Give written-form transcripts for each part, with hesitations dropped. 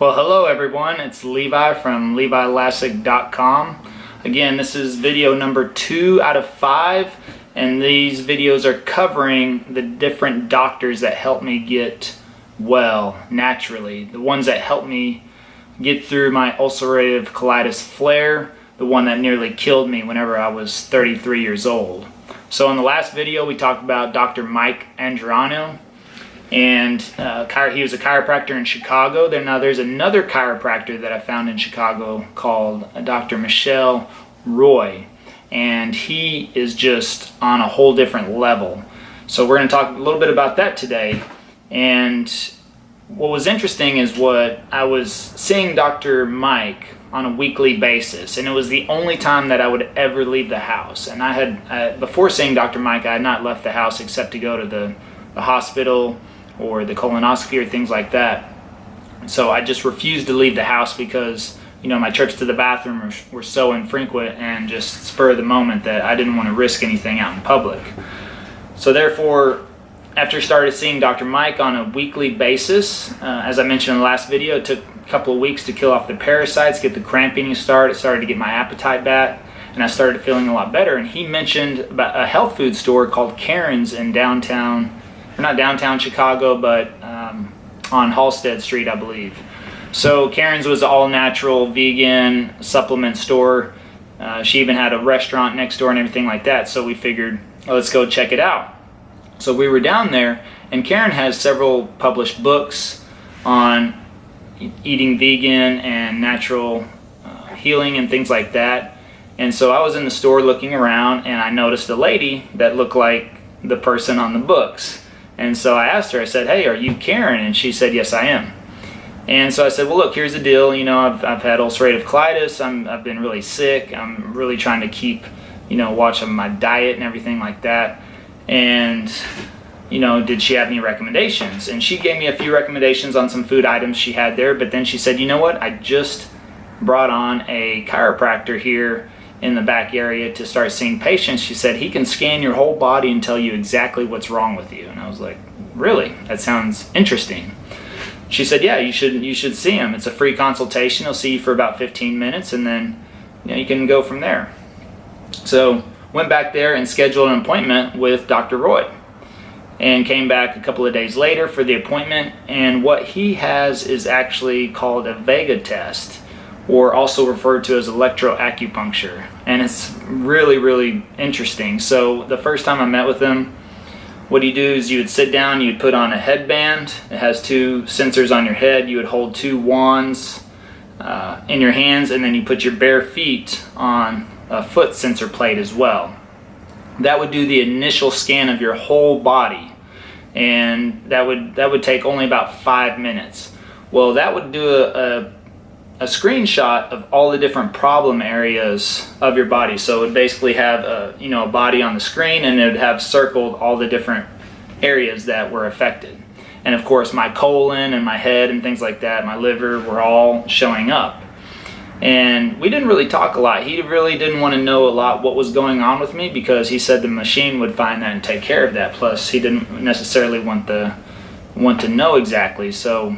Well, hello everyone, it's Levi from LeviLassick.com. Again, this is video number 2 out of 5, and these videos are covering the different doctors that help me get well naturally. The ones that helped me get through my ulcerative colitis flare, the one that nearly killed me whenever I was 33 years old. So in the last video we talked about Dr. Mike Andriano, and he was a chiropractor in Chicago. Now there's another chiropractor that I found in Chicago called Dr. Michelle Roy, and he is just on a whole different level. So we're going to talk a little bit about that today. And what was interesting is what I was seeing Dr. Mike on a weekly basis, and it was the only time that I would ever leave the house. And I had, before seeing Dr. Mike, I had not left the house except to go to the hospital or the colonoscopy or things like that. So I just refused to leave the house because, you know, my trips to the bathroom were so infrequent and just spur of the moment that I didn't want to risk anything out in public. So therefore, after I started seeing Dr. Mike on a weekly basis, as I mentioned in the last video, it took a couple of weeks to kill off the parasites, get the cramping started. It started to get my appetite back, and I started feeling a lot better. And he mentioned about a health food store called Karen's in not downtown Chicago, but on Halstead Street, I believe. So Karen's was an all-natural vegan supplement store. She even had a restaurant next door and everything like that. So we figured, well, let's go check it out. So we were down there, and Karen has several published books on eating vegan and natural healing and things like that. And so I was in the store looking around, and I noticed a lady that looked like the person on the books. And so I asked her, I said, "Hey, are you Karen?" And she said, "Yes, I am." And so I said, "Well, look, here's the deal. You know, I've had ulcerative colitis. I've been really sick. I'm really trying to keep, watch on my diet and everything like that. And, did she have any recommendations?" And she gave me a few recommendations on some food items she had there. But then she said, "You know what? I just brought on a chiropractor here in the back area to start seeing patients." She said, "He can scan your whole body and tell you exactly what's wrong with you." And I was like, "Really? That sounds interesting." She said, "Yeah, you should see him. It's a free consultation. He'll see you for about 15 minutes, and then you can go from there." So went back there and scheduled an appointment with Dr. Roy, and came back a couple of days later for the appointment. And what he has is actually called a Vega Test, or also referred to as electroacupuncture. And it's really, really interesting. So the first time I met with him, what you do is you would sit down, you'd put on a headband. It has 2 sensors on your head. You would hold 2 wands in your hands, and then you put your bare feet on a foot sensor plate as well. That would do the initial scan of your whole body, and that would take only about 5 minutes. Well, that would do a screenshot of all the different problem areas of your body. So it would basically have a body on the screen, and it would have circled all the different areas that were affected. And of course my colon and my head and things like that, my liver, were all showing up. And we didn't really talk a lot. He really didn't want to know a lot what was going on with me, because he said the machine would find that and take care of that. Plus he didn't necessarily want to know exactly. So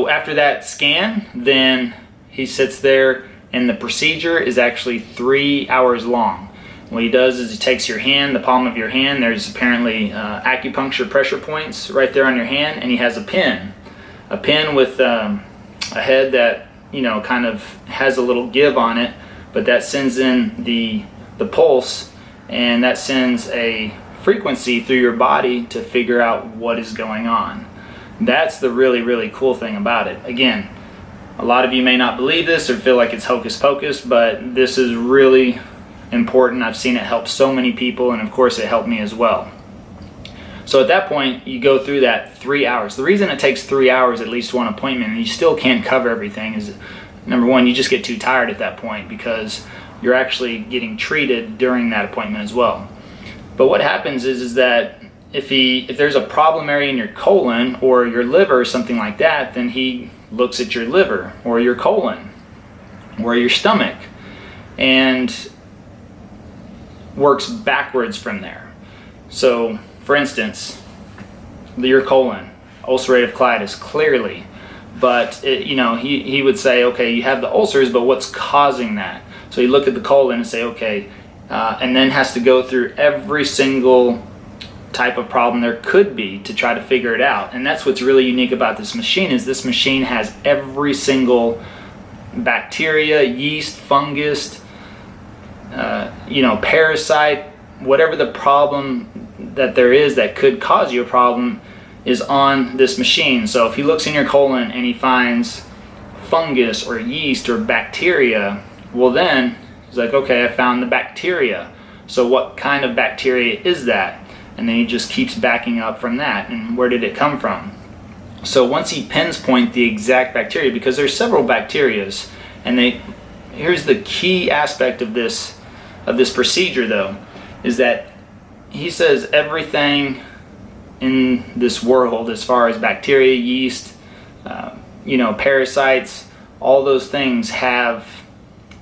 after that scan, then he sits there, and the procedure is actually 3 hours long. What he does is he takes your hand, the palm of your hand. There's apparently acupuncture pressure points right there on your hand, and he has a pin with a head that kind of has a little give on it, but that sends in the pulse, and that sends a frequency through your body to figure out what is going on. That's the really, really cool thing about it. Again, a lot of you may not believe this or feel like it's hocus pocus, but this is really important. I've seen it help so many people, and of course it helped me as well. So at that point, you go through that 3 hours. The reason it takes 3 hours at least one appointment, and you still can't cover everything, is number one, you just get too tired at that point because you're actually getting treated during that appointment as well. But what happens is that if there's a problem area in your colon or your liver or something like that, then he looks at your liver or your colon or your stomach and works backwards from there. So for instance, your colon. ulcerative colitis, clearly. But he would say, okay, you have the ulcers, but what's causing that? So he look at the colon and say, okay, and then has to go through every single type of problem there could be to try to figure it out. And that's what's really unique about this machine, is this machine has every single bacteria, yeast, fungus, parasite, whatever the problem that there is that could cause you a problem is on this machine. So if he looks in your colon and he finds fungus or yeast or bacteria, well then he's like, okay, I found the bacteria. So what kind of bacteria is that? And then he just keeps backing up from that. And where did it come from? So once he pinpoints the exact bacteria, because there's several bacterias, and here's the key aspect of this procedure though, is that he says everything in this world, as far as bacteria, yeast, parasites, all those things have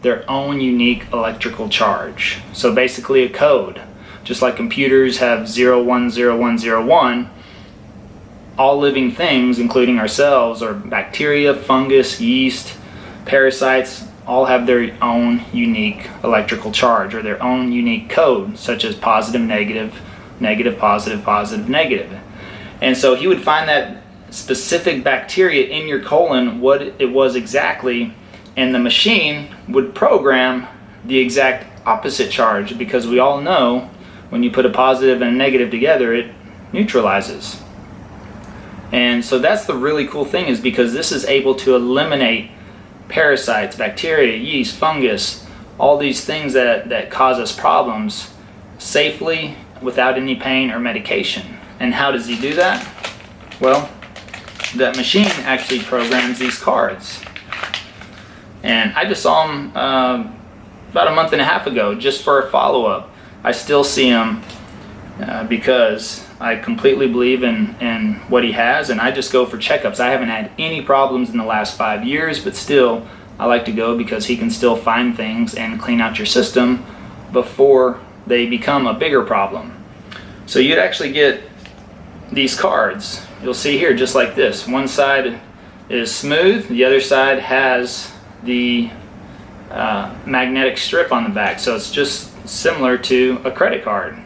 their own unique electrical charge. So basically a code. Just like computers have 010101, all living things, including ourselves, or bacteria, fungus, yeast, parasites, all have their own unique electrical charge or their own unique code, such as positive, negative, negative, positive, positive, negative. And so he would find that specific bacteria in your colon, what it was exactly, and the machine would program the exact opposite charge, because we all know when you put a positive and a negative together, it neutralizes. And so that's the really cool thing, is because this is able to eliminate parasites, bacteria, yeast, fungus, all these things that cause us problems safely without any pain or medication. And how does he do that? Well, that machine actually programs these cards. And I just saw him about a month and a half ago, just for a follow-up. I still see him because I completely believe in what he has, and I just go for checkups. I haven't had any problems in the last 5 years, but still I like to go because he can still find things and clean out your system before they become a bigger problem. So you'd actually get these cards. You'll see here, just like this. One side is smooth, the other side has the magnetic strip on the back. So it's just similar to a credit card,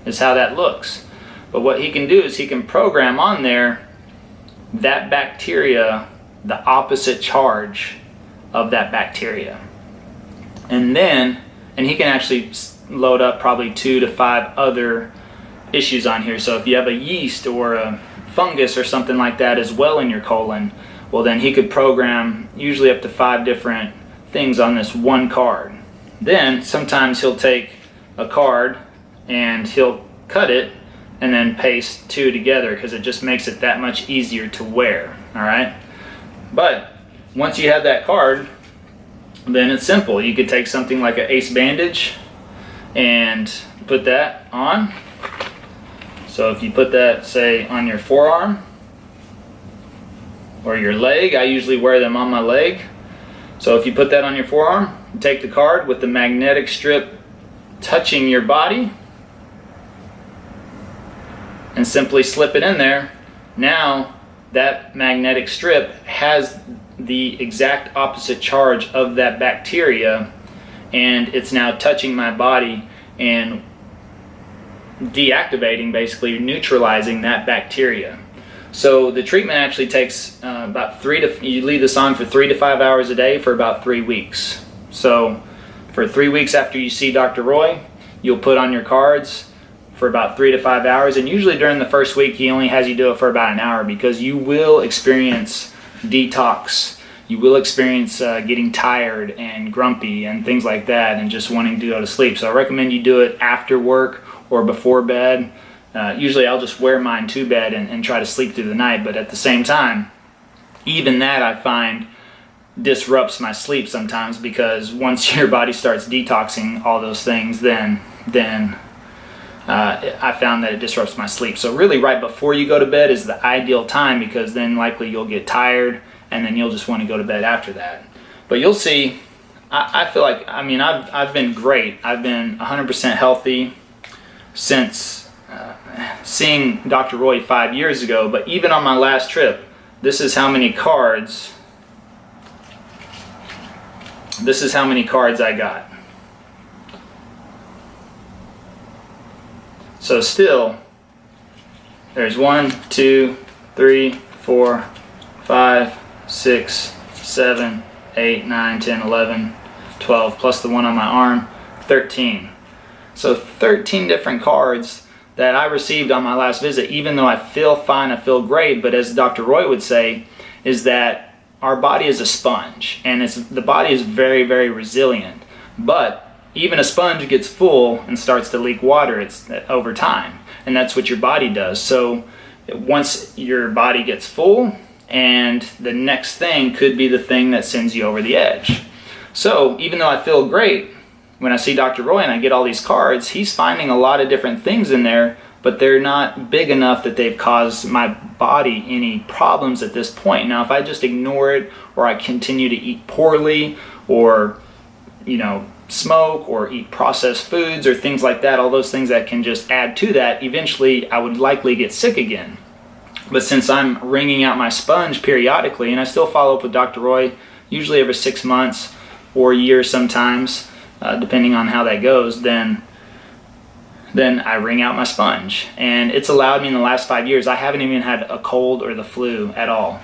is how that looks. But what he can do is he can program on there that bacteria, the opposite charge of that bacteria. And he can actually load up probably 2 to 5 other issues on here. So if you have a yeast or a fungus or something like that as well in your colon, well then he could program usually up to 5 different things on this one card. Then sometimes he'll take a card and he'll cut it and then paste 2 together, because it just makes it that much easier to wear. All right, but once you have that card, then it's simple. You could take something like an ACE bandage and put that on. So if you put that, say, on your forearm or your leg, I usually wear them on my leg. So if you put that on your forearm, take the card with the magnetic strip touching your body and simply slip it in there. Now that magnetic strip has the exact opposite charge of that bacteria, and it's now touching my body and deactivating, basically neutralizing that bacteria. So the treatment actually takes you leave this on for 3 to 5 hours a day for about 3 weeks. So for 3 weeks after you see Dr. Roy, you'll put on your cards for about 3 to 5 hours, and usually during the first week he only has you do it for about an hour, because you will experience detox. You will experience getting tired and grumpy and things like that, and just wanting to go to sleep. So I recommend you do it after work or before bed. Usually I'll just wear mine to bed and try to sleep through the night, but at the same time, even that I find disrupts my sleep sometimes, because once your body starts detoxing all those things, then I found that it disrupts my sleep. So really right before you go to bed is the ideal time, because then likely you'll get tired and then you'll just want to go to bed after that. But you'll see, I feel like, I've been great. I've been 100% healthy since seeing Dr. Roy 5 years ago, but even on my last trip, this is how many cards I got. So still, there's 1, 2, 3, 4, 5, 6, 7, 8, 9, 10, 11, 12, plus the one on my arm, 13. So 13 different cards that I received on my last visit, even though I feel fine, I feel great, but as Dr. Roy would say, is that our body is a sponge, and the body is very, very resilient. But even a sponge gets full and starts to leak water over time, and that's what your body does. So once your body gets full, and the next thing could be the thing that sends you over the edge. So even though I feel great, when I see Dr. Roy and I get all these cards, he's finding a lot of different things in there, but they're not big enough that they've caused my body any problems at this point. Now, if I just ignore it, or I continue to eat poorly, or smoke, or eat processed foods, or things like that, all those things that can just add to that, eventually I would likely get sick again. But since I'm wringing out my sponge periodically, and I still follow up with Dr. Roy, usually every 6 months or a year sometimes, depending on how that goes, then I wring out my sponge. And it's allowed me in the last 5 years, I haven't even had a cold or the flu at all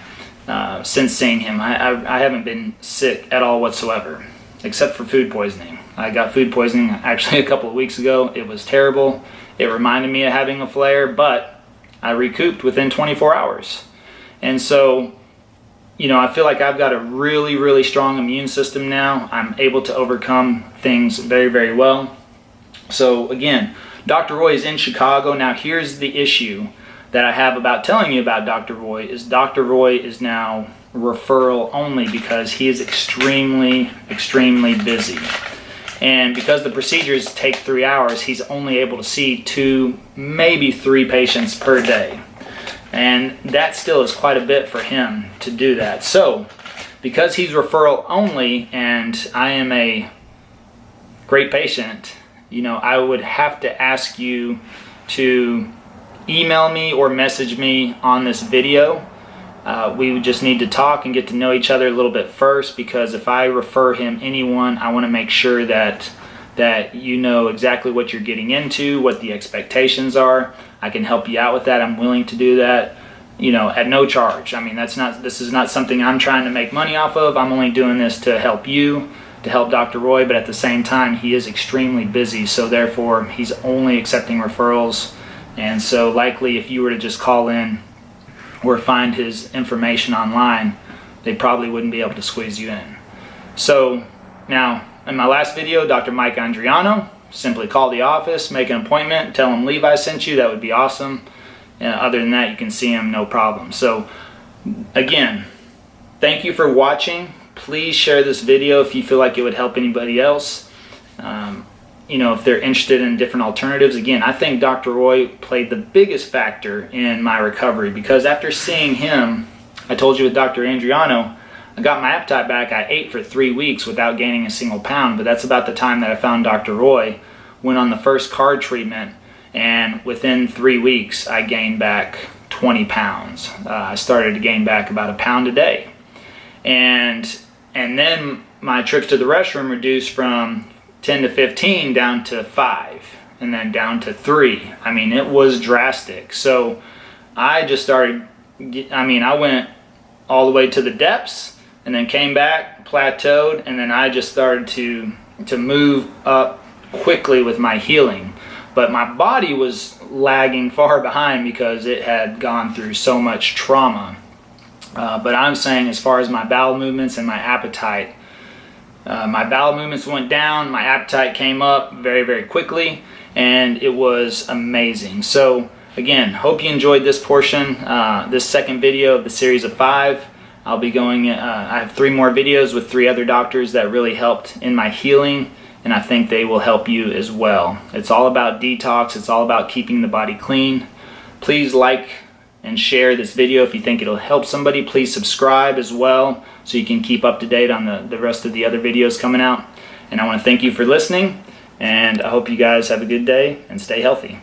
since seeing him. I haven't been sick at all whatsoever, except for food poisoning. I got food poisoning actually a couple of weeks ago. It was terrible. It reminded me of having a flare, but I recouped within 24 hours. And so, I feel like I've got a really, really strong immune system now. I'm able to overcome things very, very well. So again, Dr. Roy is in Chicago. Now here's the issue that I have about telling you about Dr. Roy is Dr. Roy is now referral only because he is extremely, extremely busy. And because the procedures take 3 hours, he's only able to see 2, maybe 3 patients per day. And that still is quite a bit for him to do that. So, because he's referral only and I am a great patient, I would have to ask you to email me or message me on this video. We would just need to talk and get to know each other a little bit first, because if I refer him anyone, I want to make sure that you know exactly what you're getting into, what the expectations are. I can help you out with that. I'm willing to do that, at no charge. I mean, this is not something I'm trying to make money off of. I'm only doing this to help you, to help Dr. Roy, but at the same time, he is extremely busy, so therefore, he's only accepting referrals. And so likely, if you were to just call in or find his information online, they probably wouldn't be able to squeeze you in. So now, in my last video, Dr. Mike Andriano, simply call the office, make an appointment, tell him Levi sent you. That would be awesome. Other than that, you can see him, no problem. So again, thank you for watching. Please share this video if you feel like it would help anybody else. If they're interested in different alternatives. Again, I think Dr. Roy played the biggest factor in my recovery, because after seeing him, I told you with Dr. Andriano, I got my appetite back. I ate for 3 weeks without gaining a single pound, but that's about the time that I found Dr. Roy, went on the first card treatment, and within 3 weeks, I gained back 20 pounds. I started to gain back about a pound a day. And then my trips to the restroom reduced from 10 to 15 down to 5, and then down to 3. I mean, it was drastic. So I just started, I went all the way to the depths, and then came back, plateaued, and then I just started to move up quickly with my healing. But my body was lagging far behind because it had gone through so much trauma. But I'm saying, as far as my bowel movements and my appetite, my bowel movements went down, my appetite came up very, very quickly, and it was amazing. So again, hope you enjoyed this portion, this second video of the series of 5. I'll be going, I have 3 more videos with 3 other doctors that really helped in my healing, and I think they will help you as well. It's all about detox. It's all about keeping the body clean. Please like and share this video if you think it'll help somebody. Please subscribe as well, so you can keep up to date on the rest of the other videos coming out. And I want to thank you for listening, and I hope you guys have a good day and stay healthy.